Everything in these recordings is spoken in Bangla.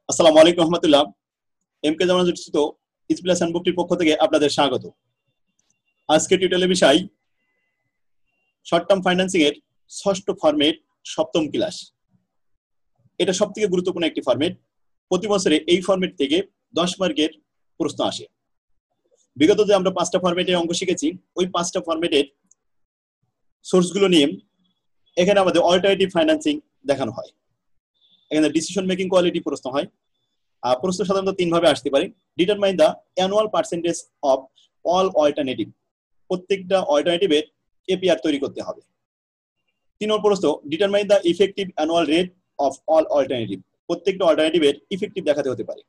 আসসালামু আলাইকুম রহমতুল্লাহ। এমকে জামান জুটিস্থিত ইসপ্লাস হ্যান্ডবুকটির পক্ষ থেকে আপনাদের স্বাগত। আজকে টিউটোরিয়ালের বিষয় শর্ট টার্ম ফাইন্যান্সিং এর ষষ্ঠ ফরম্যাট সপ্তম ক্লাস। এটা সবথেকে গুরুত্বপূর্ণ একটি ফরম্যাট। প্রতি বছরে এই ফরম্যাট থেকে 10 মার্কের প্রশ্ন আসে। বিগত যে আমরা 5টা ফরম্যাটের অঙ্ক শিখেছি, ওই 5টা ফরম্যাটের সোর্সগুলো নিয়ে এখানে আমাদের অল্টারনেটিভ ফাইন্যান্সিং দেখানো হয়। এখানে ডিসিশন মেকিং কোয়ালিটি প্রশ্ন হয়। প্রশ্ন সাধারণত 3 ভাবে আসতে পারে। Determine the annual percentage of all alternative. প্রত্যেকটা অল্টারনেটিভের এপিআর তৈরি করতে হবে। 3 নম্বর প্রশ্ন, determine the effective annual rate of all alternative. প্রত্যেকটা অল্টারনেটিভের ইফেক্টিভ দেখাতে হতে পারে।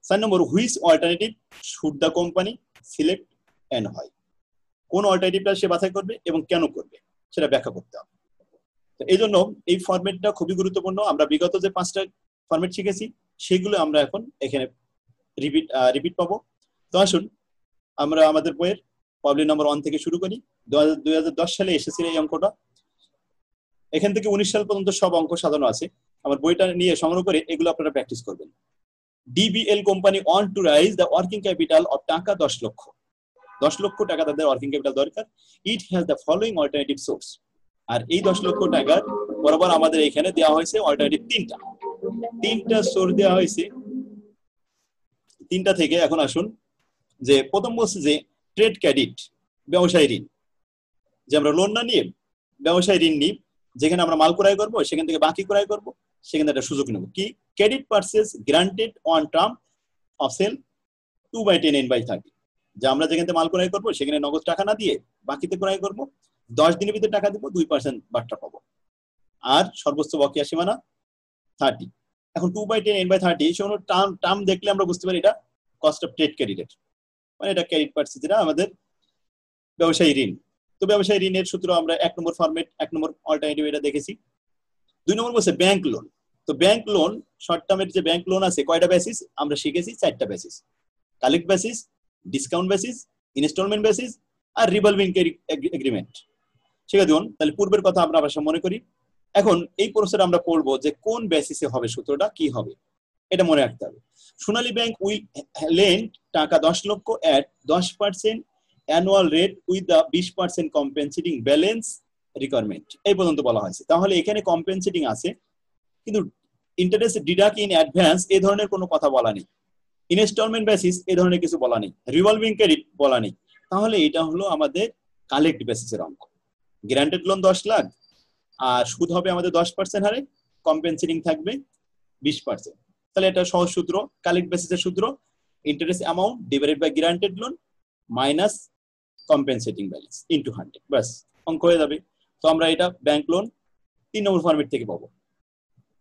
4 নম্বর, which alternative should the company select and হয়। কোন অল্টারনেটিভটা সে বাছাই করবে এবং কেন করবে সেটা ব্যাখ্যা করতে হবে। তো এই জন্য এই ফরম্যাটটা খুবই গুরুত্বপূর্ণ। আমরা বিগত যে 5টা ফরম্যাট শিখেছি সেগুলো আমরা এখন এখানে রিপিট পাবো। তো আসুন আমরা আমাদের বইয়ের প্রবলেম নাম্বার 1 থেকে শুরু করি। 2010 সালে এসেছিল এই অঙ্কটা। এখান থেকে 19 সাল পর্যন্ত সব অঙ্ক সাজানো আছে। আমার বইটা নিয়ে সংগ্রহ করে এগুলো আপনারা প্র্যাকটিস করবেন। DBL company want to rise the working capital of টাকা 10 লক্ষ। 10 লক্ষ টাকা তাদের ওয়ার্কিং ক্যাপিটাল দরকার। It has the following alternative source. আর এই 10 লক্ষ টাকার বরাবর আমাদের এখানে দেওয়া হয়েছে অল্টারনেটিভ তিনটা সোর্স দেওয়া হয়েছে। 3টা থেকে এখন আসুন যে প্রথম বলছে যে ট্রেড ক্রেডিট, ব্যবসায়ী ঋণ। যে আমরা লোন না নিয়ে ব্যবসায়ী ঋণ নিই, যেখানে আমরা মাল ক্রয় করবো সেখান থেকে বাকি ক্রয় করবো, সেখানে একটা সুযোগ নেব। কি? Credit purchase granted on term of sale 2/10 N/30। যে আমরা যেখান থেকে মাল ক্রয় করবো সেখানে নগদ টাকা না দিয়ে বাকিতে ক্রয় করবো, 10 দিনের ভিতরে টাকা দিব, 2% বাট্টা পাবো। আর সর্বোচ্চ বকেয়া সীমানা 30। এখন 2/10 N/30 কোনো টার্ম দেখলে আমরা বুঝতে পারি এটা কস্ট অফ ট্রেড ক্রেডিটের, মানে এটা ক্রেডিট পারচেজ, যেটা আমাদের ব্যবসায়ী ঋণ। তো ব্যবসায়ী ঋণের সূত্র আমরা 1 নম্বর ফরম্যাট, 1 নম্বর অল্টারনেটিভ এটা দেখেছি। 2 নম্বর বলছে ব্যাংক লোন। তো ব্যাংক লোন, শর্ট টার্মের যে ব্যাংক লোন আছে কয়টা বেসিস আমরা শিখেছি? 4টা basis. Collect basis, discount basis, instalment basis আর রিভলভিং এগ্রিমেন্ট। ঠিক আছে, তাহলে পূর্বের কথা আমরা আবার মনে করি। এখন এই প্রশ্নটা আমরা পড়বো যে কোন বেসিসে হবে, সূত্রটা কি হবে এটা মনে রাখতে হবে। সোনালী ব্যাংক উইল লেন্ড টাকা 10 লক্ষ এট 10% annual rate with the 20% compensating balance requirement, এই পর্যন্ত বলা হয়েছে। তাহলে এখানে কম্পেনসেটিং আছে, কিন্তু ইন্টারেস্ট ডিডাক্ট ইন অ্যাডভান্স এই ধরনের কোনো কথা বলা নেই। ইনস্টলমেন্ট বেসিস এই ধরনের কিছু বলা নেই। রিভলভিং ক্রেডিট বলা নেই। তাহলে এটা হলো আমাদের কালেক্ট বেসিসের অঙ্ক। গ্রান্টেড লোন 10 লাখ আর সুদ হবে আমাদের 10% হারে, কম্পেনসেটিং থাকবে 20%। তাহলে এটা সহজ সূত্র, কালেক্ট বেসিসের সূত্র interest amount divided by granted loan minus compensating balance into 100, বাস অঙ্ক হয়ে যাবে। তো আমরা এটা ব্যাংক লোন 3 নম্বর ফরম্যাট থেকে পাবো।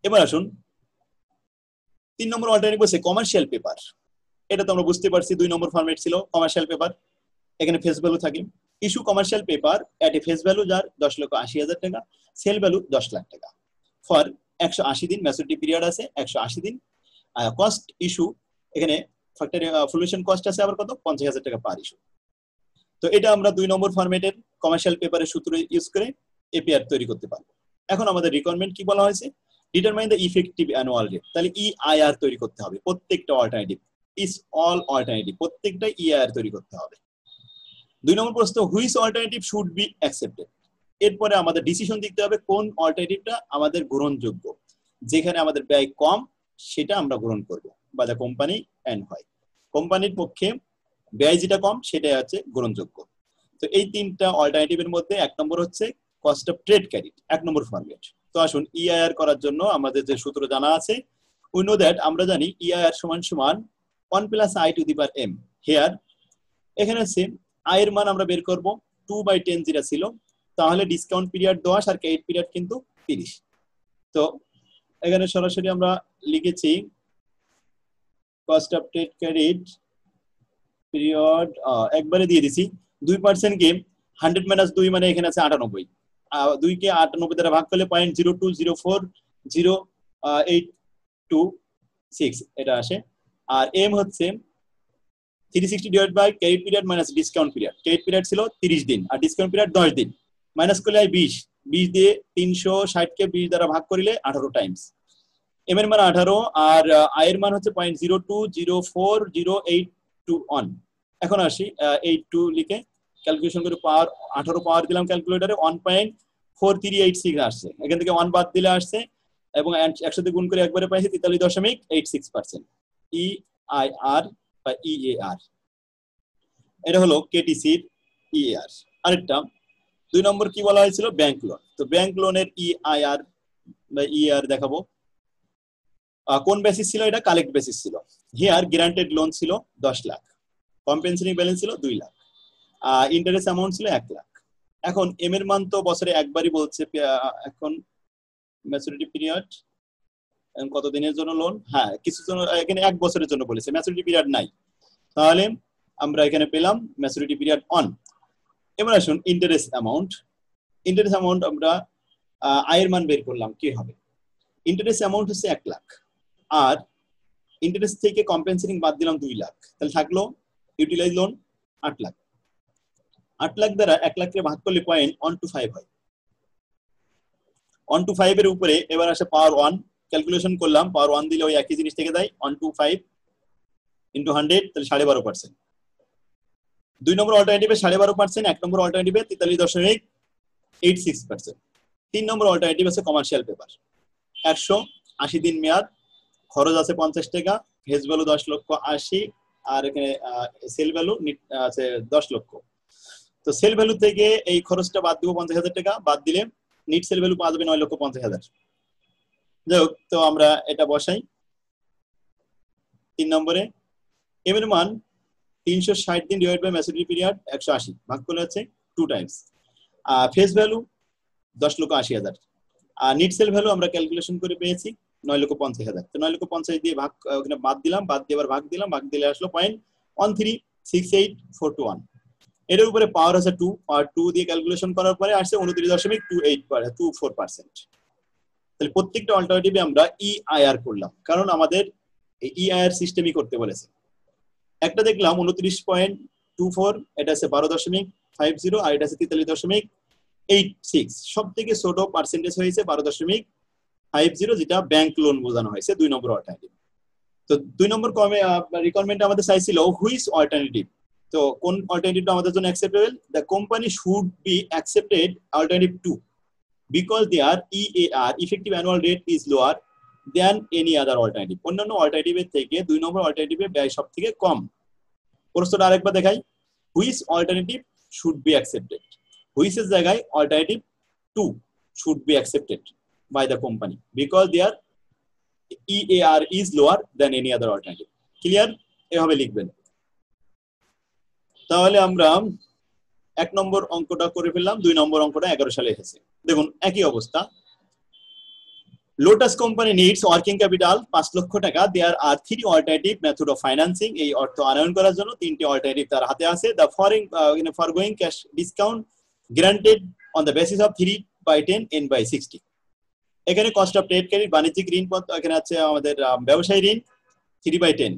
এবার আসুন 3 নম্বর অল্টারনেটিভ বলছে কমার্শিয়াল পেপার। এটা তো আমরা বুঝতে পারছি 2 নম্বর ফরম্যাট ছিল কমার্শিয়াল পেপার। এখানে ফেস ভ্যালু থাকে। ইস্যু কমার্শিয়াল পেপার এট এ ফেস ভ্যালু যার 10,80,000 টাকা, সেল ভ্যালু 10 লাখ টাকা ফর 180 দিন, ম্যাচুরিটি পিরিয়ড আছে 180 দিন। কস্ট ইস্যু এখানে ফ্যাক্টরি ফুলফিলমেন্ট কস্ট আছে আবার কত? 50,000 টাকা পার ইস্যু। তো এটা আমরা 2 নম্বর ফরম্যাটের কমার্শিয়াল পেপারের সূত্র ইউজ করে এপিআর তৈরি করতে পারবো। এখন আমাদের রিকোয়ারমেন্ট কি বলা হয়েছে? Determine the effective annual rate. তাহলে ইআইআর তৈরি করতে হবে। প্রত্যেকটা অল্টারনেটিভ ইজ অল অল্টারনেটিভ, প্রত্যেকটা ইআইআর তৈরি করতে হবে। 2 নম্বর প্রশ্ন, which alternative should be accepted. এরপরে আমাদের ডিসিশন দিতে হবে কোন অল্টারনেটিভটা আমাদের গ্রহণযোগ্য, যেখানে আমাদের ব্যয় কম সেটা আমরা গ্রহণ করব, বা দ্য কোম্পানি এন্ড হয়। কোম্পানির পক্ষে ব্যয় যেটা কম সেটাই হচ্ছে গ্রহণযোগ্য। তো এই 3টা অল্টারনেটিভের মধ্যে 1 নম্বর হচ্ছে cost of trade credit, 1 number format. তো আসুন ইআইআর করার জন্য আমাদের যে সূত্র জানা আছে, উই নো দ্যাট, আমরা জানি ইআইআর সমান সমান 1 + i to the power m। Here এখানে হচ্ছে i এর মান আমরা বের করব 2/10 যেটা ছিল, তাহলে ডিসকাউন্ট পিরিয়ড 10 আর ক্রেডিট পিরিয়ড কিন্তু 30। তো এখানে সরাসরি আমরা লিখেছি cost of trade credit period একবারে দিয়ে দিছি। 2% কে 100 - 2 মানে এখানে আছে 98। 2 কে 98 দ্বারা ভাগ করলে 0.020400826 এটা আসে। আর এম হচ্ছে 360 divide by credit period minus discount period. Credit period ছিল 30 দিন আর ডিসকাউন্ট পিরিয়ড 10 দিন। মাইনাস করলে 20 দিয়ে 360 কে 20 দ্বারা ভাগ করিলে 18 টাইমস। এম এর মান 18 আর আই এর মান হচ্ছে 0.02040821। এখন আসি 82 লিখে ক্যালকুলেশন করে পাওয়ার 18 পাওয়ার দিলাম ক্যালকুলেটরে 1.4386 আসছে, এখান থেকে 1 বাদ দিলে আসছে এবং একসাথে গুণ করে একবারে পাইছি 43.86%। EIR বা EAR, এটা হলো কেটিসির EAR। আরেকটা 2 নম্বর কি বলা হয়েছিল, ব্যাংক লোন। তো ব্যাংক লোনের EIR বা EAR দেখাবো। কোন বেসিস ছিল এটা, কালেক্ট বেসিস ছিল। হিয়ার গ্যারান্টেড লোন ছিল 10 লাখ, কম্পেনসেটিং ব্যালেন্স ছিল 2 লাখ, ইন্টারেস্ট অ্যামাউন্ট ছিল 1 লাখ। এখন এম এর মান তো বছরে একবারই বলছে, এখন ম্যাচুরিটি পিরিয়ড কত দিনের জন্য লোন, হ্যাঁ কিছু জন এখানে 1 বছরের জন্য বলেছে, ম্যাচুরিটি পিরিয়ড নাই, তাহলে আমরা এখানে পেলাম ম্যাচুরিটি পিরিয়ড অন। এবার আসুন ইন্টারেস্ট অ্যামাউন্ট। ইন্টারেস্ট অ্যামাউন্ট আমরা আয়ের মান বের করলাম, কি হবে, ইন্টারেস্ট অ্যামাউন্ট হচ্ছে 1 লাখ আর ইন্টারেস্ট থেকে কম্পেনসেটিং বাদ দিলাম 2 লাখ, তাহলে থাকলো ইউটিলাইজ লোন 8 লাখ। 8 লাখ দ্বারা 1 লাখকে ভাগ করলে 0.125 হয়। 125 এর উপরে এবার আসে পাওয়ার 1, ক্যালকুলেশন করলাম পাওয়ার 1 দিলে ওই একই জিনিস থেকে যায় 125 ইনটু 100, তাহলে 12.5%। 2 নম্বর অল্টারনেটিভে 12.5%, 1 নম্বর অল্টারনেটিভে 43.86%। 3 নম্বর অল্টারনেটিভ আছে কমার্শিয়াল পেপার, 180 দিন মেয়াদ, খরচ আছে 50 টাকা, ফেস ভ্যালু 10 লক্ষ 80, আর এখানে সেল ভ্যালু আছে 10 লক্ষ। তো সেল ভ্যালু থেকে এই খরচটা বাদ দিব 50,000 টাকা, বাদ দিলে নিট সেল ভ্যালু পাওয়া যাবে 9,50,000। যাই হোক, তো আমরা এটা বসাই 3 নম্বরে। এম এর মান 360 দিন ডিভাইড বাই ম্যাচুরিটি পিরিয়ড 180 ভাগ করলে হচ্ছে 2 টাইমস। ফেস ভ্যালু 10,80,000 আর নিট সেল ভ্যালু আমরা ক্যালকুলেশন করে পেয়েছি 9,50,000। তো 9,50,000 দিয়ে ভাগ ওখানে বাদ দিলাম, বাদ দিয়ে আবার ভাগ দিলাম, ভাগ দিলে আসলো 0.1368421। এটার উপরে পাওয়ার আছে 2, পাওয়ার 2 দিয়ে ক্যালকুলেশন করার পরে আসছে 29.24%। তাহলে প্রত্যেকটা অল্টারনেটিভে আমরা EIR করলাম, কারণ আমাদের এই EIR সিস্টেমই করতে বলেছে। একটা দেখলাম 29.24, এটা আছে 12.50 আর এটা আছে 43.86। সব থেকে ছোট পার্সেন্টেজ হয়েছে 12.50, যেটা ব্যাংক লোন বোঝানো হয়েছে 2 নম্বর অল্টারনেটিভ। তো 2 নম্বর রিকোয়ারমেন্ট আমাদের চাইছিল হুইচ অল্টারনেটিভ। তো কোন অল্টারনেটিভটা আমাদের জন্য acceptable, the company should be accepted alternative 2 because their EAR effective annual rate is lower then any other alternative. অন্যান্য অল্টারনেটিভের থেকে 2 নম্বর অল্টারনেটিভে ব্যয় সব থেকে কম। প্রশ্নটা আরেকবার দেখাই, which alternative should be accepted, হুইচের জায়গায় alternative 2 should be accepted by the company because their EAR is lower than any other alternative. Clear? এভাবে লিখবেন। তাহলে আমরা 1 নম্বর অঙ্কটা করে ফেললাম, 2 নম্বর অঙ্কটা 11 সালে এসেছে। দেখুন একই অবস্থা, lotus company needs working capital 5 lakh টাকা। দেয়ার আর 3 অল্টারনেটিভ মেথড অফ ফাইন্যান্সিং, এই অর্থ আনয়ন করার জন্য 3টি অল্টারনেটিভ তার হাতে আছে। The forgoing cash discount granted on the basis of 3/10 n/60। এখানে কস্ট অফ ট্রেড ক্রেডিট বাণিজ্যিক ঋণ, এখানে আছে আমাদের ব্যবসায়ী ঋণ 3/10।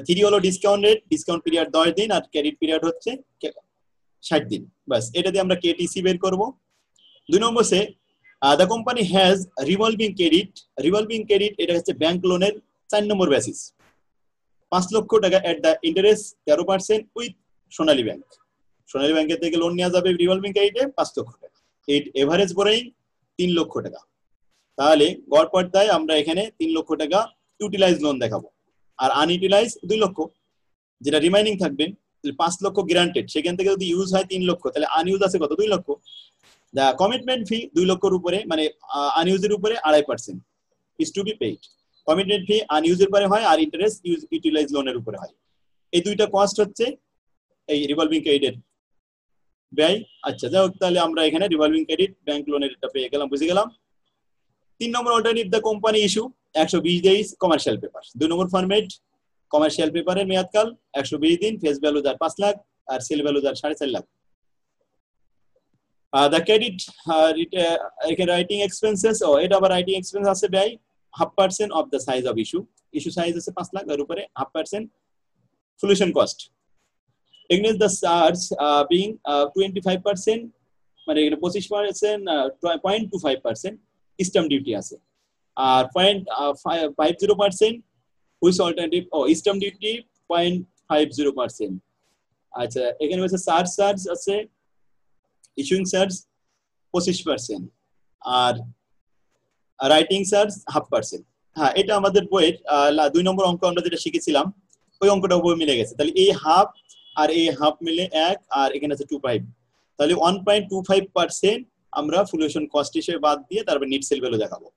3 হলো ডিসকাউন্ট রেট, ডিসকাউন্ট পিরিয়ড 10 দিন আর ক্রেডিট পিরিয়ড হচ্ছে 60 দিন। বাস এটা দিয়ে আমরা কেটিসি বের করব। 2 নম্বর say the company has revolving credit. Revolving credit এটা হচ্ছে ব্যাংক লোনের 4 নম্বর বেসিস, 5 লক্ষ টাকা at the interest 13% with Sonali bank. Sonali ব্যাংকের থেকে লোন নেওয়া যাবে রিভলভিং ক্রেডিটে 5 লক্ষ টাকা, এইট এভারেজ বোরোইং 3 লক্ষ টাকা। তাহলে গড় পর্দায় আমরা এখানে 3 লক্ষ টাকা ইউটিলাইজ লোন দেখাবো আর আনইউটিলাইজ 2 লক্ষ, যেটা রিমাইনিং থাকবে 5 লক্ষ গ্রান্টেড, সেখান থেকে যদি ইউজ হয় 3 লক্ষ, তাহলে আনইউজ আছে কত 2 লক্ষ। দ্য কমিটমেন্ট ফি 2 লক্ষের উপরে, মানে আনইউজের উপরে 2.5% is to be paid. Commitment fee আনইউজের পরে হয় আর ইন্টারেস্ট ইউটিলাইজ লোনের উপরে হয়। এই দুইটা কস্ট হচ্ছে এই রিভলভিং ক্রেডিটের ব্যয়। আচ্ছা যাই হোক, তাহলে আমরা এখানে রিভলভিং ক্রেডিট ব্যাংক লোনের এটা পেয়ে গেলাম, বুঝে গেলাম। 3 নম্বর alternative, the company issue 120 days commercial paper. 2 নম্বর ফরম্যাট, কমার্শিয়াল পেপারের মেয়াদকাল 120 দিন, ফেস ভ্যালু যার 5 লাখ আর সেল ভ্যালু যার 4.5 লাখ। দ্য ক্রেডিট এখানে রাইটিং এক্সপেন্সেস, এটা আবার রাইটিং এক্সপেন্স আছে ব্যয় 0.5% of the size of issue. Issue size আছে 5 লাখ, এর উপরে 0.5% solution cost. Against the charge being 25%, মানে এখানে 25%, 0.25% স্ট্যাম্প ডিউটি আছে। আর 0.50%, হুইচ অল্টারনেটিভ স্ট্যাম্প ডিউটি 0.50%। আচ্ছা, এখানে হচ্ছে চার্জ আছে, ইস্যুইং চার্জ 25%, আর রাইটিং চার্জ 0.5%। হ্যাঁ, এটা আমাদের বইয়ের 2 নম্বর অঙ্ক আমরা যেটা শিখেছিলাম ওই অঙ্কটা বই মিলে গেছে। তাহলে এই হাফ আর এই হাফ মিলে 1, আর এখানে আছে 2.5, তাহলে 1.25% আমরা ফুলেশন কস্ট হিসেবে বাদ দিয়ে তারপর নিট সেল ভ্যালু দেখাবো।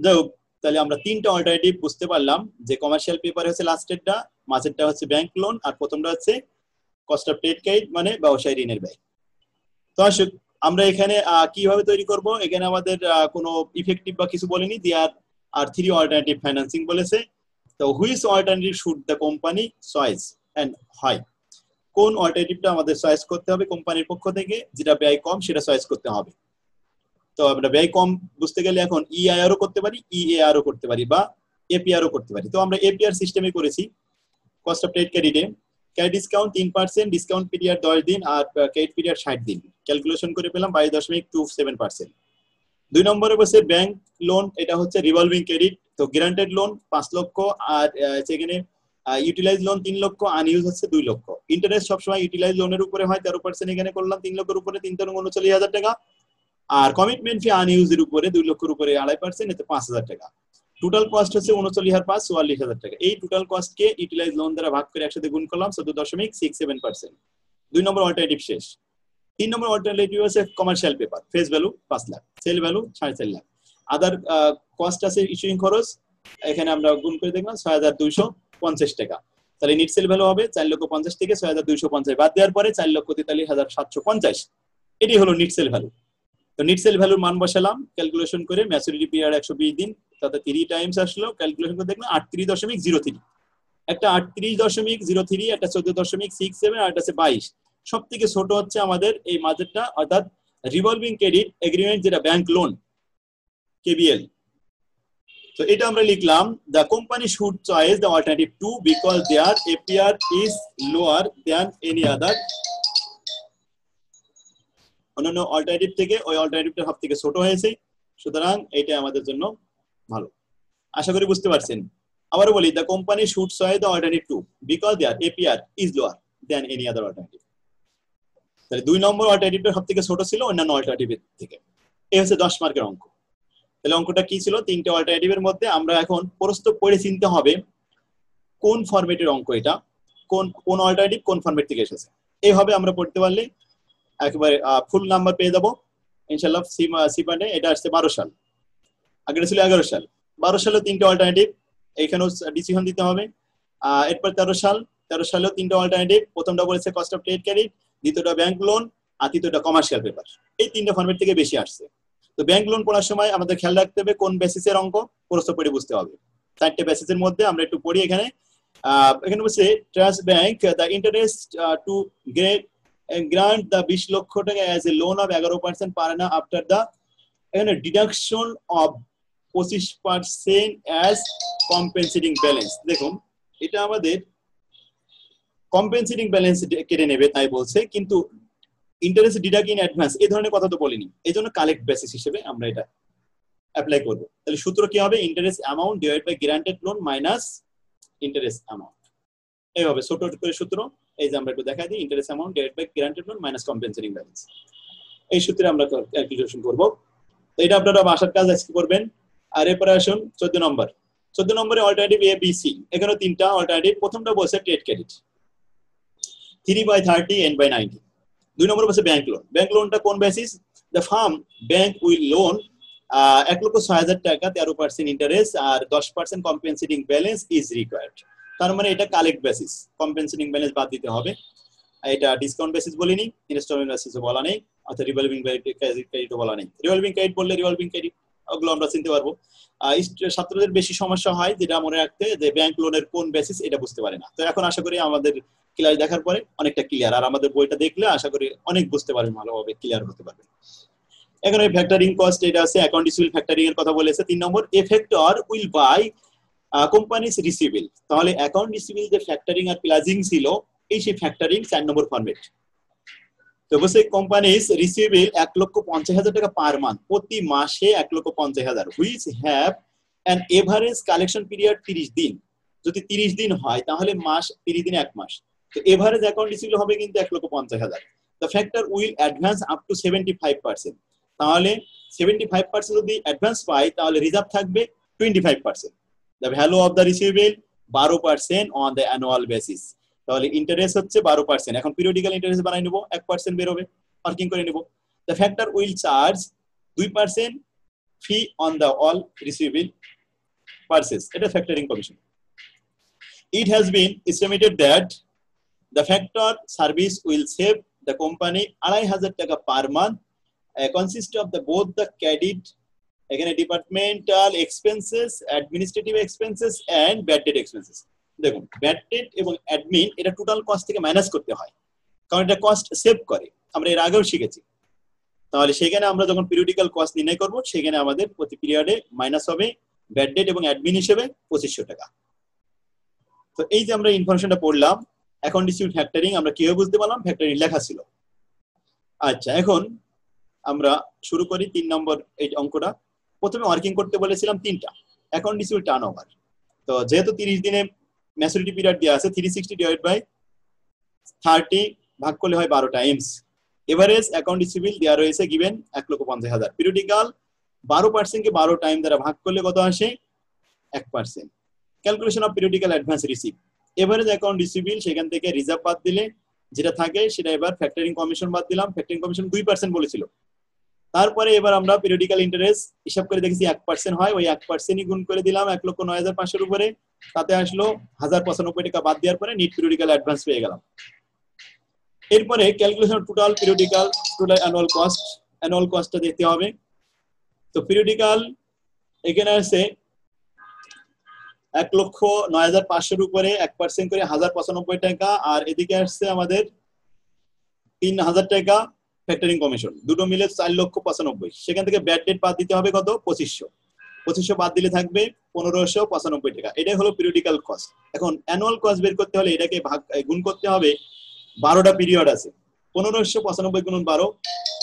যাই হোক, তাহলে আমরা তিনটা অল্টারনেটিভ বুঝতে পারলাম যে কমার্শিয়াল পেপার হচ্ছে লাস্টেরটা, মাঝেরটা হচ্ছে ব্যাংক লোন, আর প্রথমটা হচ্ছে কস্ট অফ ট্রেড ক্রেডিট মানে ব্যবসায়ী ঋণের ব্যয়। তো আসুক আমরা এখানে কিভাবে তৈরি করব। এখানে আমাদের কোনো ইফেক্টিভ বা কিছু বলেনি, দেয়ার আর 3 অল্টারনেটিভ ফাইন্যান্সিং বলেছে। তো which alternative should the company choice and হয়, কোন অল্টারনেটিভটা আমাদের চয়েস করতে হবে কোম্পানির পক্ষ থেকে, যেটা ব্যয় কম সেটা চয়েস করতে হবে। তো আমরা ব্যয় কম বুঝতে গেলে এখন ইআইআর ও করতে পারি, ইএআর ও করতে পারি, বা এপিআর ও করতে পারি। তো আমরা এপিআর সিস্টেমে করেছি কস্ট অফ ট্রেড ক্রেডিটে। ক্রেডিট ডিসকাউন্ট 3%, ডিসকাউন্ট পিরিয়ড 10 দিন, আর ক্রেডিট পিরিয়ড 60 দিন, ক্যালকুলেশন করে পেলাম 22.27%। 2 নম্বরে বসে ব্যাংক লোন, এটা হচ্ছে রিভলভিং ক্রেডিট। তো গ্যারান্টেড লোন 5 লক্ষ, আর সেখানে ইউটিলাইজ লোন 3 লক্ষ, আনইউজ হচ্ছে 2 লক্ষ। ইন্টারেস্ট সবসময় ইউটিলাইজ লোনের উপরে হয় 13%, এখানে করলাম 3 লক্ষের উপরে 3,39,000 টাকা, আর কমিটমেন্ট ফি আনইউজের উপরে 2 লক্ষের উপরে 2.5%, এতে 5,000 টাকা। টোটাল কস্ট হচ্ছে 39,500, 44,000 টাকা। এই টোটাল কস্টকে ইউটিলাইজ লোন দ্বারা ভাগ করে একসাথে গুণ করলাম 14.67%। 2 নম্বর অল্টারনেটিভ শেষ। 3 নম্বর অল্টারনেটিভ হচ্ছে commercial paper, face value 5 lakh, sale value 4.5 lakh. Other cost আছে ইস্যুইং খরচ, এখানে আমরা গুণ করে দেখলাম 6,250 টাকা। তাহলে নিট সেল ভ্যালু হবে 4,50,000 থেকে 6,250 বাদ দেওয়ার পরে 4,43,750। এটি হলো নিট সেল ভ্যালু। তো নিট সেল ভ্যালুর মান বসালাম ক্যালকুলেশন করে, ম্যাচুরিটি পিরিয়ড 120 দিন, তাতে 3 টাইমস আসলো, ক্যালকুলেশন করে দেখলাম 38.03। একটা 38.03, একটা 14.67, আর একটা আছে 22। সব থেকে ছোট হচ্ছে আমাদের এই মাঝেরটা, অর্থাৎ রিভলভিং ক্রেডিট এগ্রিমেন্ট, যেটা ব্যাংক লোন কেবিএল। তো এটা আমরা লিখলাম the company should choice the alternative 2 because their APR is lower than any other. অন্যান্য অল্টারনেটিভ থেকে ওই অল্টারনেটিভটা সব থেকে ছোট হয়েছে, সুতরাং এটা আমাদের জন্য ভালো। আশা করি বুঝতে পারছেন। আবারও বলি, the company should choice the alternative 2 because their APR is lower than any other alternative. তাহলে 2 নম্বর অল্টারনেটিভটা সব থেকে ছোট ছিল অন্যান্য অল্টারনেটিভের থেকে। এই হচ্ছে 10 মার্কের অঙ্ক। তাহলে অঙ্কটা কি ছিল, 3টে অল্টারনেটিভের মধ্যে আমরা এখন প্রস্ত পড়ে চিনতে হবে কোন ফরম্যাটের অঙ্ক এটা, কোন অল্টারনেটিভ কোন ফরম্যাট থেকে এসেছে। এইভাবে আমরা পড়তে পারলে একেবারে ফুল নাম্বার পেয়ে যাবো ইনশাআল্লাহ। সিপানে এটা আসছে 12 সাল, আগে ছিল 11 সাল। 12 সালেও 3টে অল্টারনেটিভ, এইখানেও ডিসিশন দিতে হবে। এরপর 13 সালেও 3টে অল্টারনেটিভ, প্রথমটা বলেছে কস্ট অফ ট্রেড ক্রেডিট, দ্বিতীয়টা ব্যাংক লোন, আর তৃতীয়টা কমার্শিয়াল পেপার। এই 3টে ফরম্যাট থেকে বেশি আসছে। তো ব্যাংক লোন পড়ার সময় আমাদের খেয়াল রাখতে হবে কোন বেসিসের অঙ্ক, প্রস্তুত পড়ে বুঝতে হবে। 4টে বেসিসের মধ্যে আমরা একটু পড়ি। এখানে বলছে trust bank the interest to grant the 20 lakh taka as a loan of 11% per annum after the এখানে deduction of 25% as compensating balance. দেখুন এটা আমাদের কম্পেনসেটিং ব্যালেন্স কেটে নেবে তাই বলছে, কিন্তু ইন্টারেস্ট ডিডাক্ট ইন অ্যাডভান্স এই ধরনের কথা তো বলিনি, এই জন্য কালেক্ট বেসিস হিসেবে আমরা এটা অ্যাপ্লাই করব। তাহলে সূত্র কি হবে, interest amount divide by granted loan minus interest amount. এইভাবে ছোট করে সূত্র, এই যে আমরা একটু দেখাই দিই, interest amount divide by granted loan minus compensating balance. এই সূত্রে আমরা ক্যালকুলেশন করব। তো এটা আপনারা বাসার কাজ আজকে করবেন। আর এরপরে আসুন 14 নম্বর। 14 নম্বরে অল্টারনেটিভ এ বি সি, এখানে 3টা অল্টারনেটিভ। প্রথমটা বলছে ট্রেড ক্রেডিট 3/30 and by 90। 2 নম্বর বলছে ব্যাংক লোন। ব্যাংক লোনটা কোন basis, the firm bank will loan 1,06,000 টাকা, 13% ইন্টারেস্ট আর 10% কম্পেনসেটিং ব্যালেন্স ইজ রিকোয়ার্ড। তার মানে এটা কালেক্ট বেসিস, কম্পেনসেটিং ব্যালেন্স বাদ দিতে হবে। এটা ডিসকাউন্ট বেসিস বলিনি, ইনস্টলমেন্ট বেসিসও বলা নেই, অর্থাৎ রিভলভিং ক্রেডিটও বলা নেই। রিভলভিং ক্রেডিট বললে রিভলভিং ক্রেডিট ওগুলো আমরা চিনতে পারবো। ছাত্রদের বেশি সমস্যা হয় যেটা মনে রাখতে, যে ব্যাংক লোনের কোন বেসিস এটা বুঝতে পারে না। তো এখন আশা করি আমাদের ক্লাস দেখার পরে অনেকটা ক্লিয়ার, আর আমাদের বইটা দেখলে আশা করি অনেক বুঝতে পারবেন, ভালোভাবে ক্লিয়ার হতে পারবেন। এখন এই ফ্যাক্টরিং কস্ট, এটা আছে অ্যাকাউন্ট রিসিভেবল ফ্যাক্টরিং এর কথা বলেছে। 3 নম্বর effector will buy companies receivable. তাহলে অ্যাকাউন্ট রিসিভেবল যে ফ্যাক্টরিং আর প্লাজিং ছিল, এই সেই ফ্যাক্টরিং 4 নম্বর ফরম্যাট। তো বলছে কোম্পানিজ রিসিভেবল 1,50,000 টাকা পার মান্থ, প্রতি মাসে 1,50,000, which have and average collection period 30 দিন। যদি 30 দিন হয় তাহলে মাস 30 দিনে 1 মাস। তো এভারেজ অ্যাকাউন্ট রিসিভেবল হবে কিন্তু 1,50,000। The factor will advance up to 75%। তাহলে 75% যদি অ্যাডভান্স পাই তাহলে রিজার্ভ থাকবে 25%। The value of the receivable 12% on the annual basis. তাহলে ইন্টারেস্ট হচ্ছে 12%। এখন পিরিয়ডিক্যাল ইন্টারেস্ট বানাই নেব, 1% বের হবে, পার্কিং করে নেব। The factor will charge 2% fee on the all receivable purchase. এটা factoring commission. It has been estimated that the factor service will save the company 2,500 টাকা per month, consist of the both the credit, again departmental expenses, administrative expenses and bad debt expenses. দেখুন ব্যাড ডেট এবং অ্যাডমিন এটা টোটাল কস্ট থেকে মাইনাস করতে হয়, কারণ এটা কস্ট সেভ করে, আমরা এর আগেও শিখেছি। তাহলে সেখানে আমরা যখন পিরিয়ডিক্যাল কস্ট নির্ণয় করব সেখানে আমাদের প্রতি পিরিয়ডে মাইনাস হবে ব্যাড ডেট এবং অ্যাডমিন হিসেবে 2,500 টাকা। তো এই যে আমরা ইনফরমেশনটা পড়লাম অ্যাকাউন্ট রিসিভেবল ফ্যাক্টরিং, আমরা কিভাবে বুঝতে পারলাম? ফ্যাক্টরিং লেখা ছিল। আচ্ছা, এখন আমরা শুরু করি 3 নম্বর এই অঙ্কটা। প্রথমে ওয়ার্কিং করতে বলেছিলাম 3টা অ্যাকাউন্ট রিসিভেবল টার্নওভার। তো যেহেতু 30 দিনে ম্যাচুরিটি পিরিয়ড দেওয়া আছে, 360 ডিভাইড বাই 30 ভাগ করলে হয় 12 টাইমস। এভারেজ অ্যাকাউন্ট রিসিভেবল দেওয়া রয়েছে গিভেন 1,50,000। পিরিয়ডিক্যাল 12% কে 12 টাইম দ্বারা ভাগ করলে কত আসে? 1%। Calculation of periodical advance receive. Average account receivable সেখান থেকে রিজার্ভ বাদ দিলে যেটা থাকে সেটা এবার ফ্যাক্টরিং কমিশন বাদ দিলাম। ফ্যাক্টরিং কমিশন 2% বলেছিল। তারপরে এবার আমরা পিরিয়ডিক্যাল ইন্টারেস্ট হিসাব করে দেখেছি 1% হয়, ওই 1%ই গুণ করে দিলাম 1,09,500 উপরে, তাতে আসলো 1,095 টাকা বাদ দেওয়ার পরে নিট পিরিয়ডিক্যাল অ্যাডভান্স পেয়ে গেলাম। এরপরে calculation total periodical total annual কস্টটা দেখতে হবে। তো পিরিয়ডিক্যাল এখানে আছে 1,09,500 উপরে 1% করে 1,095 টাকা, আর এদিকে আসছে আমাদের 3,000 টাকা ফ্যাক্টরিং কমিশন, দুটো মিলে 4,95,000। সেখান থেকে ব্যাড ডেট বাদ দিতে হবে কত? 2,500 বাদ দিলে থাকবে 1,595 টাকা। এটাই হলো পিরিয়ডিক্যাল কস্ট। এখন অ্যানুয়াল কস্ট বের করতে হলে এটাকে গুণ করতে হবে, 12টা পিরিয়ড আছে। 1,595 গুণন 12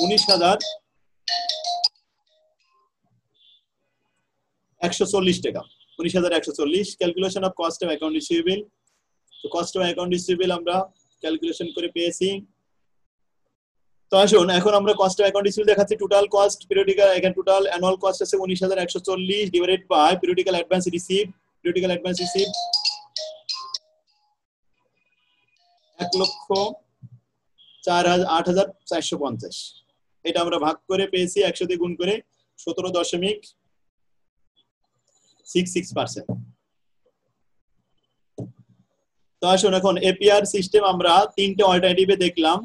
19,140 টাকা। 19,140। Calculation of cost of account receivable. তো কস্ট অফ অ্যাকাউন্ট রিসিভেবল আমরা ক্যালকুলেশন করে পেয়েছি। তো আসুন এখন আমরা কস্ট অফ অ্যাকাউন্ট রিসিভেবল দেখাচ্ছি। টোটাল কস্ট পিরিয়ডিক্যাল, এখানে টোটাল অ্যানুয়াল কস্ট আছে 19,140 divided by periodical advance receive. Periodical advance receive 1,08,450। এটা আমরা ভাগ করে পেয়েছি 100 দিয়ে গুণ করে 17.66%। তো আসুন এখন এপিআর সিস্টেম আমরা 3টে অল্টারনেটিভে দেখলাম।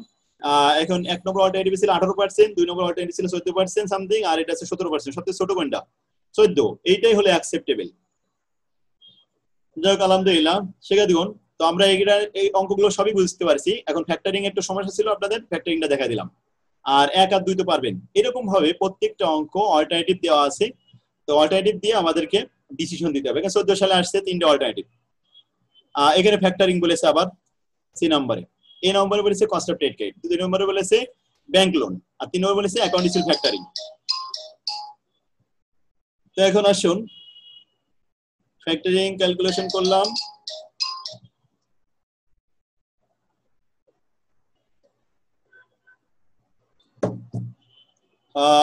এখন 1 নম্বর অল্টারনেটিভ ছিল 18%, 2 নম্বর অল্টারনেটিভ ছিল 14% সামথিং, আর এটা আছে 17%। সবচেয়ে ছোট কোনটা? 14। এইটাই হলো অ্যাকসেপ্টেবল। যাই হোক আলহামদুলিল্লাহ, শিখে দিন। তো আমরা এই অঙ্কগুলো সবই বুঝতে পারছি। এখন ফ্যাক্টরিং একটু সমস্যা ছিল, আপনাদের ফ্যাক্টরিংটা দেখা দিলাম। আর 1 আর 2 তো পারবেন। এরকম ভাবে প্রত্যেকটা অঙ্ক অল্টারনেটিভ দেওয়া আছে, তো অল্টারনেটিভ দিয়ে আমাদেরকে ডিসিশন দিতে হবে। এখানে 14 সালে আসছে 3টে অল্টারনেটিভ। এখানে ফ্যাক্টরিং বলেছে আবার সি নম্বরে, এ নম্বরে বলেছে কস্ট অফ ট্রেড ক্রেডিট, 2 নম্বরে বলেছে ব্যাংক লোন, আর 3 নম্বরে বলেছে অ্যাকাউন্ট রিসিভেবল ফ্যাক্টরিং। তো এখন আসুন ফ্যাক্টরিং ক্যালকুলেশন করলাম।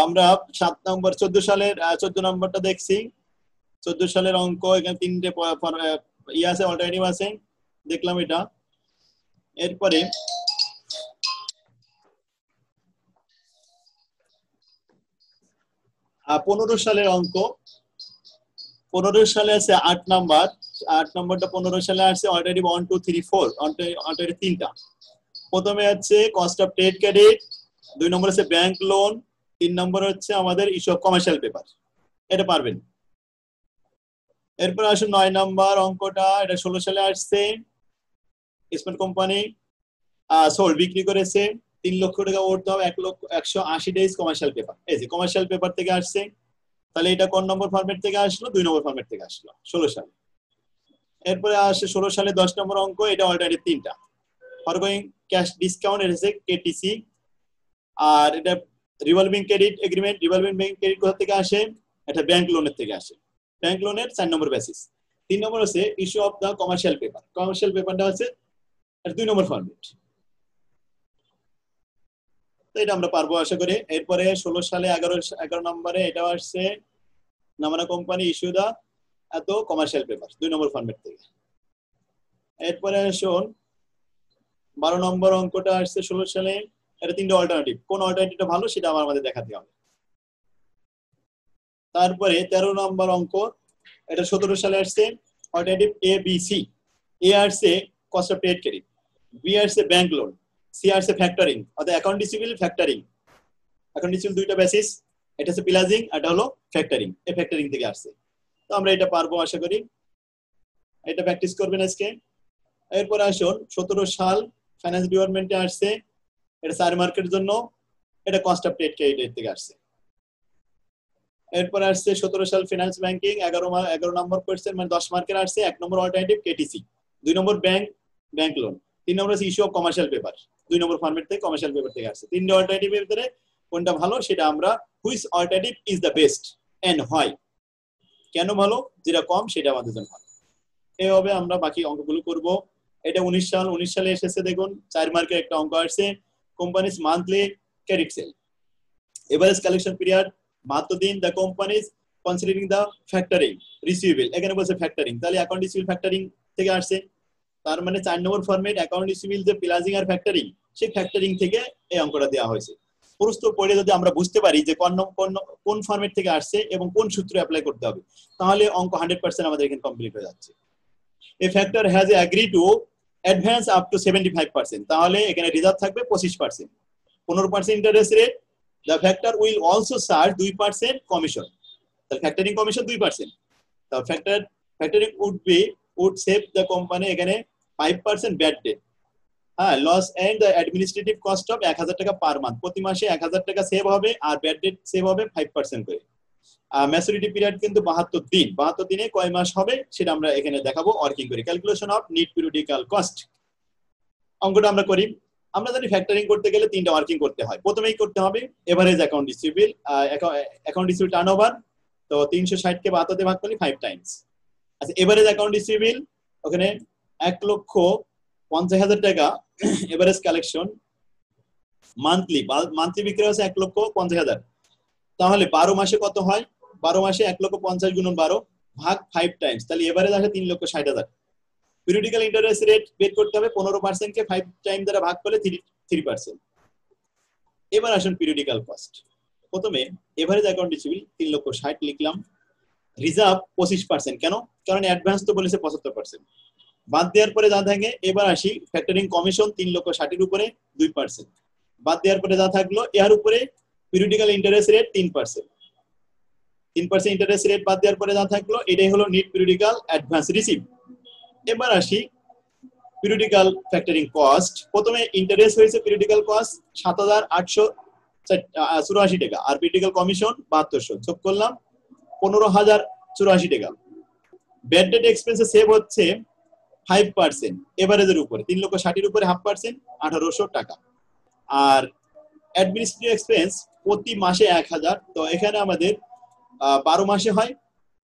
আমরা 7 নম্বর 14 সালের 14 নম্বরটা দেখছি। 14 সালের অঙ্ক, এখানে 3টে আছে, অল্টারনেটিভ আছে, দেখলাম এটা। এরপরে 15 সালের অঙ্ক। 15 সালে আছে 8 নাম্বার। 8 নম্বরটা 15 সালে আসছে অল্টারনেটিভ 1 2 3 4, অল্টারনেটিভ 3টা। প্রথমে আছে কস্ট অফ ট্রেড ক্রেডিট, 2 নম্বর আছে ব্যাংক লোন, 3 নম্বর হচ্ছে আমাদের ইস্যু অফ কমার্শিয়াল পেপার। এটা পারবেন। এরপর আসুন 9 নম্বর অঙ্কটা, এটা 16 সালে আসছে। ইস্টমেন্ট কোম্পানি বিক্রি করেছে 3 লক্ষ টাকা, ওঠতে হবে 1,80 ডেজ কমার্শিয়াল পেপার। এই যে কমার্শিয়াল পেপার থেকে আসছে, তাহলে এটা কোন নম্বর ফরম্যাট থেকে আসলো? 2 নম্বর ফরম্যাট থেকে আসলো 16 সালে। এরপরে আসে 16 সালে 10 নম্বর অঙ্ক, এটা অল্টারনেটিভ 3টা। ফরগোয়িং ক্যাশ ডিসকাউন্ট এসে কেটিসি, আর এটা revolving credit agreement. Revolving bank credit কোথা থেকে আসে? এটা ব্যাংক লোনের থেকে আসে। ব্যাংক লোনের 4 নম্বর বেসিস। 3 নম্বর হচ্ছে issue of the commercial paper. Commercial পেপারটা হচ্ছে 2 নম্বর ফরম্যাট। তো এটা আমরা পারবো আশা করি। এরপরে 16 সালে 11 নম্বরে এটা আসছে নামানা কোম্পানি ইস্যু দা এত কমার্শিয়াল পেপার 2 নম্বর ফরম্যাট থেকে। এরপরে আসুন 12 নম্বর অঙ্কটা আসছে 16 সালে। এটা 3টা অল্টারনেটিভ, কোন অল্টারনেটিভটা ভালো সেটা আমাদের দেখাতে হবে। তারপরে 13 নম্বর অঙ্ক, এটা 17 সালে আসছে alternative A B C. A আসছে cost of trade credit, B আসছে ব্যাংক লোন, সি আসছে ফ্যাক্টরিং অর্থাৎ account receivable factoring. Account receivable দুইটা বেসিস, এটা হচ্ছে প্লাজিং, এটা হলো ফ্যাক্টরিং। এই ফ্যাক্টরিং থেকে আসছে। তো আমরা এটা পারবো আশা করি, এটা প্র্যাকটিস করবেন আজকে। এরপর আসুন 17 সাল ফাইন্যান্স ডিপার্টমেন্টে আসছে, এটা শেয়ার মার্কেটের জন্য, এটা কস্ট অফ ট্রেড ক্রেডিট থেকে আসছে। এরপর আসছে 17 সাল ফিনান্স ব্যাংকিং 11 নম্বর কোয়েশ্চেন, মানে 10 মার্কের আসছে। 1 নম্বর অল্টারনেটিভ কেটিসি, 2 নম্বর ব্যাংক লোন, 3 নম্বর আছে ইস্যু অফ কমার্শিয়াল পেপার, 2 নম্বর ফরম্যাট থেকে কমার্শিয়াল পেপার থেকে আসছে। 3টা অল্টারনেটিভের ভিতরে কোনটা ভালো সেটা আমরা which alternative is the best and why, কেন ভালো, যেটা কম সেটা আমাদের জন্য ভালো। এইভাবে আমরা বাকি অঙ্কগুলো করব। এটা 19 সালে এসেছে, দেখুন 4 মার্কের একটা অঙ্ক আসছে, companies monthly credit sell average collection period 72 দিন, the companies considering the factoring receivable, এখানে বলছে ফ্যাক্টরিং, তাহলে অ্যাকাউন্ট রিসিভেবল ফ্যাক্টরিং থেকে আসছে। তার মানে 4 নম্বর ফরম্যাট অ্যাকাউন্ট রিসিভেবল যে প্লাজিং আর ফ্যাক্টরিং, সেই ফ্যাক্টরিং থেকে এই অঙ্কটা দেওয়া হয়েছে। প্রশ্ন পড়ে যদি আমরা বুঝতে পারি যে কোন ফরম্যাট থেকে আসছে এবং কোন সূত্র অ্যাপ্লাই করতে হবে, তাহলে অঙ্ক 100% আমাদের এখানে কমপ্লিট হয়ে যাচ্ছে। A factor has agree to advance up to 75%, তাহলে এখানে রিজার্ভ থাকবে 25%। 15% interest rate, the factor will also charge 2% commission, তাহলে ফ্যাক্টরিং কমিশন 2%। তাহলে factoring would save the company এখানে 5% ব্যাড ডেট, হ্যাঁ, loss and the administrative cost of 1000 টাকা পার মান্থ, প্রতি মাসে 1000 টাকা সেভ হবে, আর ব্যাড ডেট সেভ হবে 5% করে। ম্যাচুরিটি পিরিয়ড কিন্তু 72 দিন, 72 দিনে কয় মাস হবে সেটা আমরা এখানে দেখাবো ওয়ার্কিং করে। Calculation of net periodical cost, অঙ্কটা আমরা করি। আমরা জানি ফ্যাক্টরিং করতে গেলে 3টা ওয়ার্কিং করতে হয়। প্রথমেই করতে হবে average account receivable, account receivable turnover, তো 360 কে 72 তে ভাগ করলে 5 টাইমস। আচ্ছা, এভারেজ অ্যাকাউন্ট রিসিভেবল ওখানে 1,50,000 টাকা এভারেজ কালেকশন, মান্থলি বিক্রি হচ্ছে 1,50,000, তাহলে 12 মাসে কত হয়, 12 মাসে 1,50,000 গুণন 12 ভাগ 5 টাইমস, তাহলে এভারেজ আসে 3,60,000। পিরিয়ডিক্যাল ইন্টারেস্ট রেট বের করতে হবে, 15% কে 5 টাইম দ্বারা ভাগ করলে 3%। এবার আসুন পিরিয়ডিক্যাল কস্ট। প্রথমে এভারেজ অ্যাকাউন্ট রিসিভেবল 3,60,000 লিখলাম, রিজার্ভ 25%, কেন, কারণ অ্যাডভান্স তো বলেছে 75%, বাদ দেওয়ার পরে যা থাকে। এবার আসি ফ্যাক্টরিং কমিশন 3,60,000 এর উপরে 2%, বাদ দেওয়ার পরে যা থাকলো এর উপরে periodical interest rate 3% interest rate বাদ দেওয়ার পরে যা থাকলো এটাই হলো নিট পিরিয়ডিক্যাল অ্যাডভান্স রিসিভ। এবার আসি পিরিয়ডিক্যাল ফ্যাক্টরিং কস্ট। প্রথমে ইন্টারেস্ট হয়েছে পিরিয়ডিক্যাল কস্ট 7,884 টাকা, আর পিরিয়ডিক্যাল কমিশন 7200, যোগ করলাম 15,084 টাকা। ব্যাড ডেট এক্সপেন্সে সেভ হচ্ছে 5% এভারেজের উপরে, 3,60,000 এর উপরে 0.5% 1,800 টাকা। আর অ্যাডমিনিস্ট্রেটিভ এক্সপেন্স প্রতি মাসে 1,000, তো এখানে আমাদের 12 মাসে হয়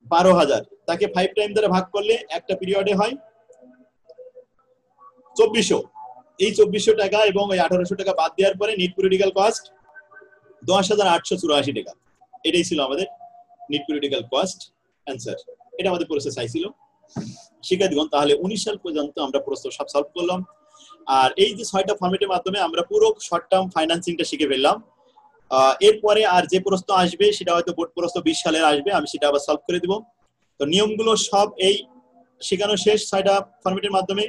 12,000, তাকে 5 টাইম দ্বারা ভাগ করলে একটা পিরিয়ডে হয় 2,400। এই 2,400 টাকা এবং ওই 1,800 টাকা বাদ দেওয়ার পরে নিট পিরিয়ডিক্যাল কস্ট 10,884 টাকা। এটাই ছিল আমাদের নিট পিরিয়ডিক্যাল কস্ট অ্যান্সার। এটা আমাদের প্রসেস আইছিল শিক্ষার্থীগণ। তাহলে 19 সাল পর্যন্ত আমরা প্রশ্ন সব সলভ করলাম। আর এই যে 6টা ফরম্যাটের মাধ্যমে আমরা পুরো শর্ট টার্ম ফাইন্যান্সিংটা শিখে ফেললাম। এরপরে আর যে প্রশ্ন আসবে সেটা হয়তো বোর্ড প্রশ্ন 20 সালের আসবে, আমি সেটা আবার সলভ করে দিব। তো নিয়মগুলো সব এই শেখানো শেষ 6টা ফরম্যাটের মাধ্যমে।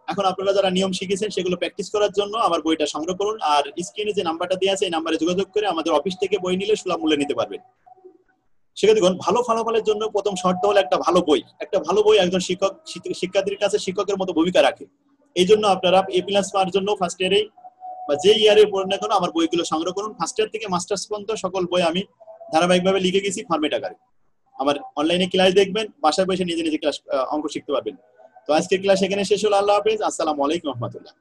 এখন আপনারা যারা নিয়ম শিখেছেন সেগুলো প্র্যাকটিস করার জন্য আমার বইটা সংগ্রহ করুন, আর স্ক্রিনে যে নাম্বারটা দেওয়া আছে এই নাম্বারে যোগাযোগ করে আমাদের অফিস থেকে বই নিলে সুলভ মূল্যে নিতে পারবেন। শিক্ষার্থীগণ, ভালো ফলাফলের জন্য প্রথম শর্ত হলো একটা ভালো বই। একটা ভালো বই একজন শিক্ষার্থীর কাছে শিক্ষকের মতো ভূমিকা রাখে। এই জন্য আপনারা A+ পাওয়ার জন্য ফার্স্ট ইয়ারে বা যে ইয়ারে পড়েন না কেন আমার বইগুলো সংগ্রহ করুন। ফার্স্ট ইয়ার থেকে মাস্টার্স পর্যন্ত সকল বই আমি ধারাবাহিকভাবে লিখে গেছি ফরম্যাট আকারে। আমার অনলাইনে ক্লাস দেখবেন, বাসায় বসে নিজে নিজে ক্লাস অঙ্ক শিখতে পারবেন। তো আজকের ক্লাস এখানে শেষ হলো। আল্লাহ হাফেজ, আসসালামু আলাইকুম রহমতুল্লাহ।